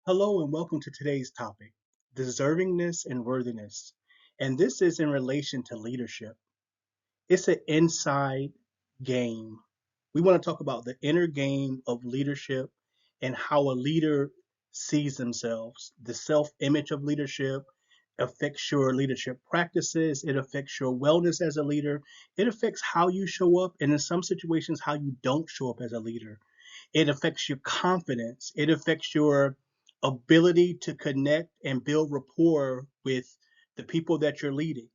Hello and welcome to today's topic, deservingness and worthiness. And this is in relation to leadership. It's an inside game. We want to talk about the inner game of leadership and how a leader sees themselves. The self-image of leadership affects your leadership practices. It affects your wellness as a leader. It affects how you show up, and in some situations, how you don't show up as a leader. It affects your confidence. It affects your ability to connect and build rapport with the people that you're leading.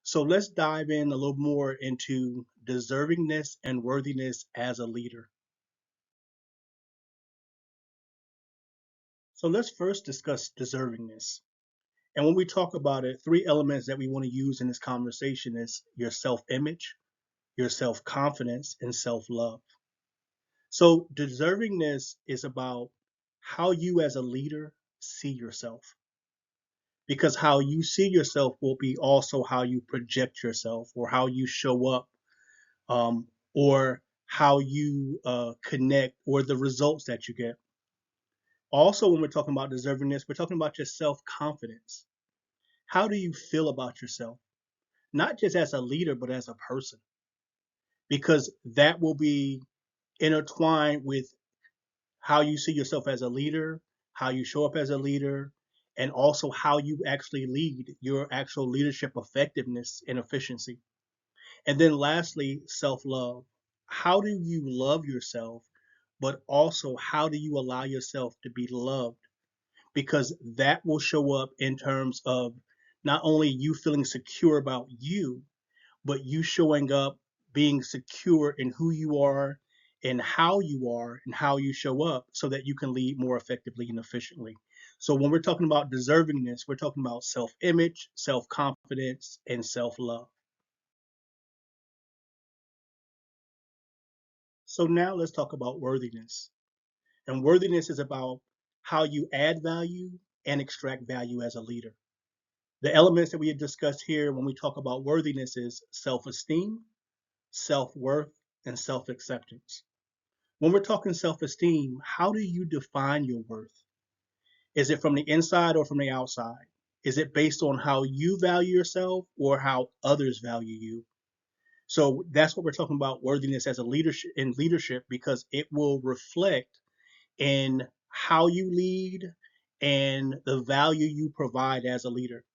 So let's dive in a little more into deservingness and worthiness as a leader. So let's first discuss deservingness. And when we talk about it, three elements that we want to use in this conversation is your self-image, your self-confidence, and self-love. So deservingness is about how you as a leader see yourself, because how you see yourself will be also how you project yourself or how you show up, or how you connect or the results that you get. Also, when we're talking about deservingness, we're talking about your self-confidence. How do you feel about yourself? Not just as a leader, but as a person, because that will be intertwined with how you see yourself as a leader, how you show up as a leader, and also how you actually lead, your actual leadership effectiveness and efficiency. And then lastly, self-love. How do you love yourself, but also how do you allow yourself to be loved? Because that will show up in terms of not only you feeling secure about you, but you showing up being secure in who you are and how you show up so that you can lead more effectively and efficiently. So when we're talking about deservingness, we're talking about self-image, self-confidence, and self-love. So now let's talk about worthiness. And worthiness is about how you add value and extract value as a leader. The elements that we have discussed here when we talk about worthiness is self-esteem, self-worth, and self-acceptance. When we're talking self-esteem, how do you define your worth? Is it from the inside or from the outside? Is it based on how you value yourself or how others value you? So that's what we're talking about worthiness as a leadership because it will reflect in how you lead and the value you provide as a leader.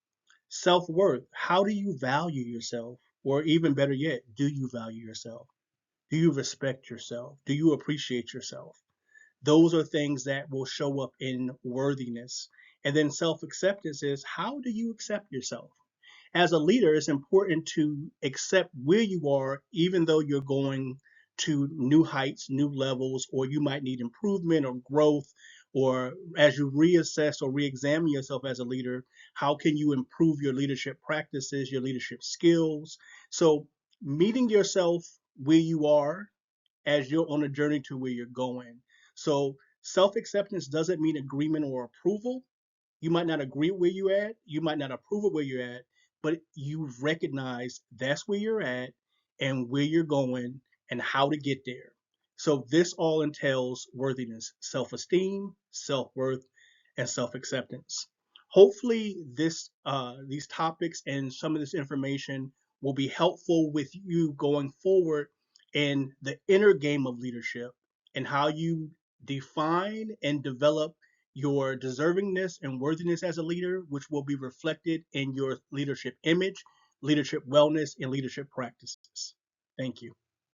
Self-worth, how do you value yourself? Or even better yet, do you value yourself? Do you respect yourself? Do you appreciate yourself? Those are things that will show up in worthiness. And then self acceptance is how do you accept yourself? As a leader, it's important to accept where you are, even though you're going to new heights, new levels, or you might need improvement or growth, or as you reassess or re-examine yourself as a leader, how can you improve your leadership practices, your leadership skills? So meeting yourself where you are as you're on a journey to where you're going. So self-acceptance doesn't mean agreement or approval. You might not agree where you're at, you might not approve of where you're at, but you recognize that's where you're at and where you're going and how to get there. So this all entails worthiness, self-esteem, self-worth, and self-acceptance. Hopefully these topics and some of this information will be helpful with you going forward in the inner game of leadership and how you define and develop your deservingness and worthiness as a leader, which will be reflected in your leadership image, leadership wellness, and leadership practices. Thank you.